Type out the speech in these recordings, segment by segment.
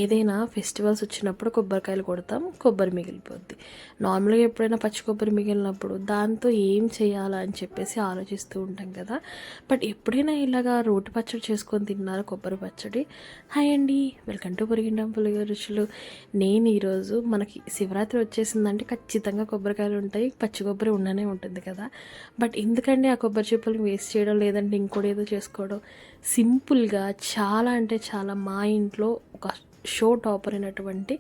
ఏదైనా ఫెస్టివల్స్ వచ్చినప్పుడు కొబ్బరికాయలు కొడతాం, కొబ్బరి మిగిలిపోద్ది. నార్మల్గా ఎప్పుడైనా పచ్చి కొబ్బరి మిగిలినప్పుడు దాంతో ఏం చేయాలా అని చెప్పేసి ఆలోచిస్తూ ఉంటాం కదా. బట్ ఎప్పుడైనా ఇలాగా రోటి పచ్చడి చేసుకొని తిన్నారా? కొబ్బరి పచ్చడి. హాయ్ అండి, వెల్కమ్ టు పురిగిండం పులిగ రుచులు. నేను ఈరోజు మనకి శివరాత్రి వచ్చేసిందంటే ఖచ్చితంగా కొబ్బరికాయలు ఉంటాయి, పచ్చి కొబ్బరి ఉండనే ఉంటుంది కదా. బట్ ఎందుకండి ఆ కొబ్బరి చిప్పలు వేస్ట్ చేయడం, లేదంటే ఇంకోటి ఏదో చేసుకోవడం. సింపుల్గా చాలా అంటే చాలా మా ఇంట్లో ఒక షో టాపర్ అయినటువంటి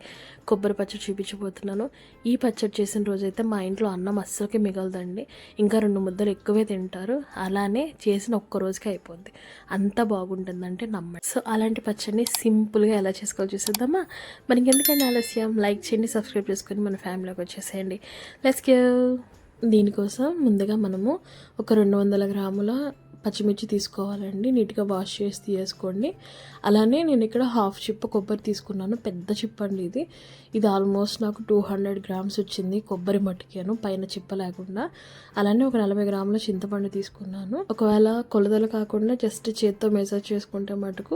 కొబ్బరి పచ్చడి చూపించబోతున్నాను. ఈ పచ్చడి చేసిన రోజైతే మా ఇంట్లో అన్నం అస్సలకి మిగలదండి, ఇంకా 2 ముద్దలు ఎక్కువే తింటారు. అలానే చేసిన ఒక్క రోజుకి అయిపోద్ది, అంత బాగుంటుందంటే నమ్మండి. సో అలాంటి పచ్చడిని సింపుల్గా ఎలా చేసుకోవాలో చూసేద్దామా. మరి ఇంకెందుకంటే ఆలస్యం, లైక్ చేయండి, సబ్స్క్రైబ్ చేసుకొని మన ఫ్యామిలీకి వచ్చేసేయండి. Let's go. దీనికోసం ముందుగా మనము ఒక 200 గ్రాముల పచ్చిమిర్చి తీసుకోవాలండి. నీట్గా వాష్ చేసి తీసుకోండి. అలానే నేను ఇక్కడ హాఫ్ చిప్ప కొబ్బరి తీసుకున్నాను, పెద్ద చిప్ప అండి ఇది. ఇది ఆల్మోస్ట్ నాకు 200 గ్రామ్స్ వచ్చింది కొబ్బరి మట్టికాను, పైన చిప్ప లేకుండా. అలానే ఒక 40 గ్రాముల చింతపండు తీసుకున్నాను. ఒకవేళ కొలతలు కాకుండా జస్ట్ చేత్తో మెజర్ చేసుకుంటే మటుకు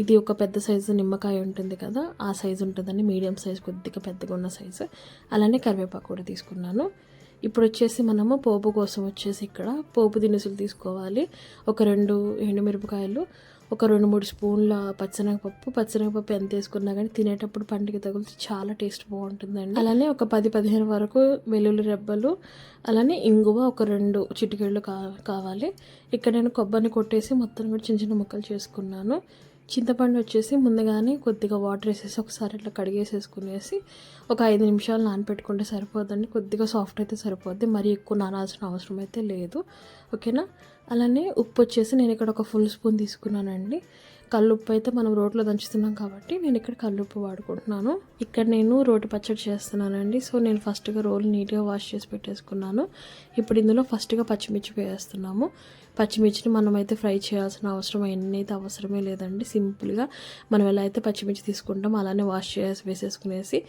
ఇది ఒక పెద్ద సైజు నిమ్మకాయ ఉంటుంది కదా, ఆ సైజు ఉంటుందండి. మీడియం సైజు, కొద్దిగా పెద్దగా ఉన్న సైజు. అలానే కరివేపాకు కూడా తీసుకున్నాను. ఇప్పుడు వచ్చేసి మనము పోపు కోసం వచ్చేసి ఇక్కడ పోపు దినుసులు తీసుకోవాలి. ఒక 2 ఎండుమిరపకాయలు, ఒక 2-3 స్పూన్ల పచ్చనగపప్పు ఎంత వేసుకున్నా కానీ తినేటప్పుడు పంటికి తగిలితే చాలా టేస్ట్ బాగుంటుందండి. అలానే ఒక 10-15 వరకు వెల్లుల్లి రెబ్బలు, అలానే ఇంగువ ఒక 2 చిటికెళ్ళు కావాలి. ఇక్కడ నేను కొబ్బరిని కొట్టేసి మొత్తం కూడా చిన్న చిన్న ముక్కలు చేసుకున్నాను. చింతపండు వచ్చేసి ముందుగానే కొద్దిగా వాటర్ వేసేసి ఒకసారి ఇట్లా కడిగేసేసుకునేసి ఒక 5 నిమిషాలు నానపెట్టుకుంటే సరిపోదండి. కొద్దిగా సాఫ్ట్ అయితే సరిపోద్ది, మరీ ఎక్కువ నానాల్సిన అవసరం అయితే లేదు. ఓకేనా. అలానే ఉప్పు వచ్చేసి నేను ఇక్కడ ఒక ఫుల్ స్పూన్ తీసుకున్నానండి. కల్లుప్పు అయితే మనం రోట్లో దంచుతున్నాం కాబట్టి నేను ఇక్కడ కల్లుప్పు వాడుకుంటున్నాను. ఇక్కడ నేను రోటి పచ్చడి చేస్తున్నానండి. సో నేను ఫస్ట్గా రోలు నీట్గా వాష్ చేసి పెట్టేసుకున్నాను. ఇప్పుడు ఇందులో ఫస్ట్గా పచ్చిమిర్చి వేస్తున్నాము. పచ్చిమిర్చిని మనమైతే ఫ్రై చేయాల్సిన అవసరం అయితే అవసరమే లేదండి. సింపుల్గా మనం ఎలా అయితే పచ్చిమిర్చి తీసుకుంటాం అలానే వాష్ చేసి వేసేసుకునేసి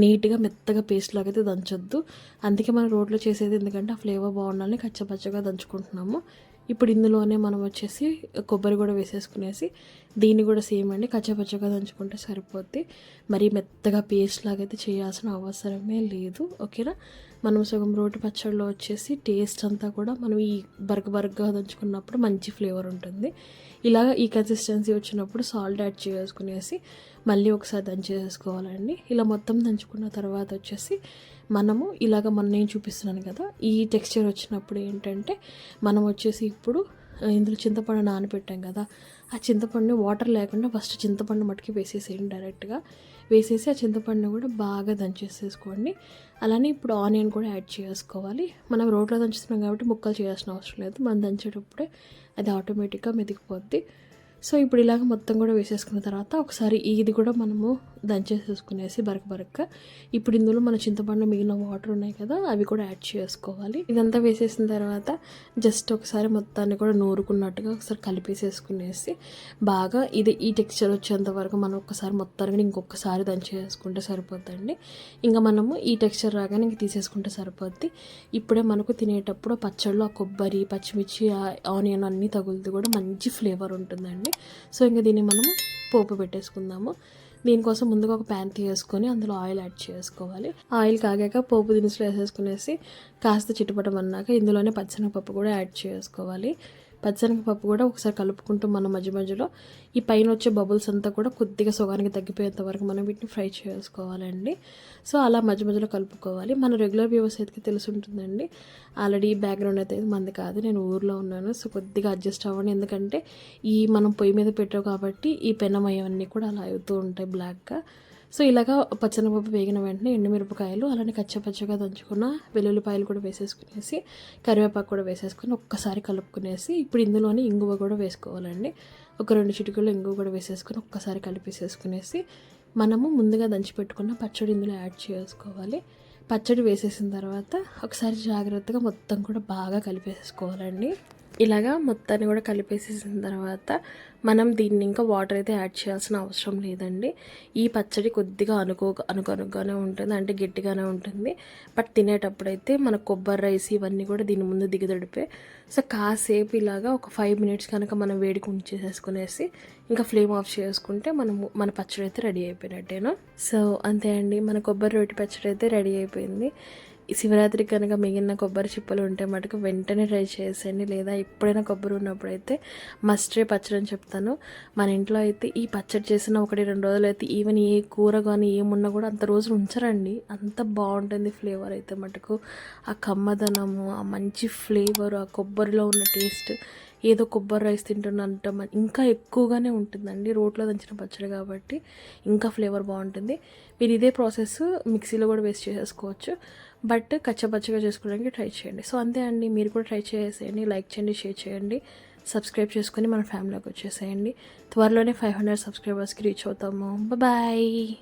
నీట్గా మెత్తగా పేస్ట్ లాగా అయితే దంచొద్దు. అందుకే మనం రోట్లో చేసేది ఎందుకంటే ఆ ఫ్లేవర్ బాగుండాలని కచ్చపచ్చగా దంచుకుంటున్నాము. ఇప్పుడు ఇందులోనే మనం వచ్చేసి కొబ్బరి కూడా వేసేసుకునేసి దీన్ని కూడా సేమ్ అండి, కచ్చపచ్చగా దంచుకుంటే సరిపోద్ది. మరి మెత్తగా పేస్ట్ లాగైతే చేయాల్సిన అవసరమే లేదు. ఓకేనా. మనం సగం రోటి పచ్చడిలో వచ్చేసి టేస్ట్ అంతా కూడా మనం ఈ బరకగా దంచుకున్నప్పుడు మంచి ఫ్లేవర్ ఉంటుంది. ఇలా ఈ కన్సిస్టెన్సీ వచ్చినప్పుడు సాల్ట్ యాడ్ చేసుకునేసి మళ్ళీ ఒకసారి దంచేసుకోవాలండి. ఇలా మొత్తం దంచుకున్న తర్వాత వచ్చేసి మనము ఇలాగ నేను చూపిస్తున్నాను కదా, ఈ టెక్స్చర్ వచ్చినప్పుడు ఏంటంటే మనం వచ్చేసి ఇప్పుడు ఇందులో చింతపండు నానబెట్టాం కదా, ఆ చింతపండు వాటర్ లేకుండా ఫస్ట్ చింతపండు మట్టుకి వేసేసేయండి. డైరెక్ట్గా వేసేసి ఆ చింతపండుని కూడా బాగా దంచేసేసుకోండి. అలానే ఇప్పుడు ఆనియన్ కూడా యాడ్ చేసుకోవాలి. మనం రోట్లో దంచుతున్నాం కాబట్టి ముక్కలు చేయాల్సిన అవసరం లేదు, మనం దంచేటప్పుడే అది ఆటోమేటిక్గా మెదిగిపోద్ది. సో ఇప్పుడు ఇలాగ మొత్తం కూడా వేసేసుకున్న తర్వాత ఒకసారి ఇది కూడా మనము దంచేసేసుకునేసి బరక. ఇప్పుడు ఇందులో మన చింతపండు మిగిలిన వాటర్ ఉన్నాయి కదా, అవి కూడా యాడ్ చేసుకోవాలి. ఇదంతా వేసేసిన తర్వాత జస్ట్ ఒకసారి మొత్తాన్ని కూడా నూరుకున్నట్టుగా ఒకసారి కలిపేసేసుకునేసి బాగా ఈ టెక్స్చర్ వచ్చేంత వరకు మనం ఒకసారి మొత్తాన్ని ఇంకొకసారి దంచేసుకుంటే సరిపోద్దండి. ఇంకా మనము ఈ టెక్స్చర్ రాగానే ఇంక తీసేసుకుంటే సరిపోద్ది. ఇప్పుడే మనకు తినేటప్పుడు పచ్చళ్ళు ఆ కొబ్బరి, పచ్చిమిర్చి, ఆనియన్ అన్నీ తగులుతూ కూడా మంచి ఫ్లేవర్ ఉంటుందండి. సో ఇంకా దీన్ని మనము పోపు పెట్టేసుకుందాము. దీనికోసం ముందుగా ఒక ప్యాన్ తీసుకొని అందులో ఆయిల్ యాడ్ చేసుకోవాలి. ఆయిల్ కాగాక పోపు దినుసులు వేసేసుకునేసి కాస్త చిటపటమన్నాక ఇందులోనే పచ్చనగపప్పు కూడా యాడ్ చేసుకోవాలి. పచ్చనగపప్పు కూడా ఒకసారి కలుపుకుంటూ మనం మధ్యలో ఈ పైన వచ్చే బబుల్స్ అంతా కూడా కొద్దిగా సగానికి తగ్గిపోయేంత వరకు మనం వీటిని ఫ్రై చేసుకోవాలండి. సో అలా మధ్యలో కలుపుకోవాలి. మన రెగ్యులర్ వ్యూవర్స్ అయితే తెలిసి ఉంటుందండి. ఆల్రెడీ బ్యాక్గ్రౌండ్ అయితే మంది కాదు, నేను ఊర్లో ఉన్నాను. సో కొద్దిగా అడ్జస్ట్ అవ్వండి, ఎందుకంటే మనం పొయ్యి మీద పెట్టావు కాబట్టి ఈ పెనమయ్యవన్నీ కూడా అలా అవుతూ ఉంటాయి బ్లాక్గా. సో ఇలాగా పచ్చనగపప్పు వేగిన వెంటనే ఎండుమిరపకాయలు, అలానే కచ్చపచ్చగా దంచుకున్న వెల్లుల్లిపాయలు కూడా వేసేసుకునేసి కరివేపాకు కూడా వేసేసుకొని ఒక్కసారి కలుపుకునేసి ఇప్పుడు ఇందులోని ఇంగువ కూడా వేసుకోవాలండి. ఒక 2 చిటికలు ఇంగువ కూడా వేసేసుకొని ఒక్కసారి కలిపేసేసుకునేసి మనము ముందుగా దంచి పెట్టుకున్న పచ్చడి ఇందులో యాడ్ చేసుకోవాలి. పచ్చడి వేసేసిన తర్వాత ఒకసారి జాగ్రత్తగా మొత్తం కూడా బాగా కలిపేసేసుకోవాలండి. ఇలాగా మొత్తాన్ని కూడా కలిపేసేసిన తర్వాత మనం దీన్ని ఇంకా వాటర్ అయితే యాడ్ చేయాల్సిన అవసరం లేదండి. ఈ పచ్చడి కొద్దిగా అనుకనుగానే ఉంటుంది, అంటే గట్టిగానే ఉంటుంది. బట్ తినేటప్పుడైతే మన కొబ్బరి రైస్ ఇవన్నీ కూడా దీని ముందు దిగదడిపే. సో కాసేపు ఇలాగా ఒక 5 మినిట్స్ కనుక మనం వేడికి ఉంచేసేసుకునేసి ఇంకా ఫ్లేమ్ ఆఫ్ చేసుకుంటే మన పచ్చడి అయితే రెడీ అయిపోయినట్టేను. సో అంతే అండి, మన కొబ్బరి రోటి పచ్చడి అయితే రెడీ అయిపోయింది. ఈ శివరాత్రికి కనుక మిగిలిన కొబ్బరి చిప్పలు ఉంటే మటుకు వెంటనే ట్రై చేసేయండి, లేదా ఎప్పుడైనా కొబ్బరి ఉన్నప్పుడైతే మస్ట్ ట్రై పచ్చడి అని చెప్తాను. మన ఇంట్లో అయితే ఈ పచ్చడి చేసిన 1-2 రోజులు అయితే ఈవెన్ ఏ కూర కానీ ఏమున్నా కూడా అంత రోజులు ఉంచరండి, అంత బాగుంటుంది ఫ్లేవర్ అయితే మటుకు. ఆ కమ్మదనము, ఆ మంచి ఫ్లేవర్, ఆ కొబ్బరిలో ఉన్న టేస్ట్ ఏదో కొబ్బరి రైస్ తింటున్నంత ఇంకా ఎక్కువగానే ఉంటుందండి. రోట్లో దంచిన పచ్చడి కాబట్టి ఇంకా ఫ్లేవర్ బాగుంటుంది. మీరు ఇదే ప్రాసెస్ మిక్సీలో కూడా వేస్ట్ చేసేసుకోవచ్చు, బట్ కచ్చపచ్చగా చేసుకోవడానికి ట్రై చేయండి. సో అంతే అండి, మీరు కూడా ట్రై చేసేయండి. లైక్ చేయండి, షేర్ చేయండి, సబ్స్క్రైబ్ చేసుకొని మన ఫ్యామిలీలోకి వచ్చేసేయండి. త్వరలోనే 500 సబ్స్క్రైబర్స్కి రీచ్ అవుతాము. బాయ్.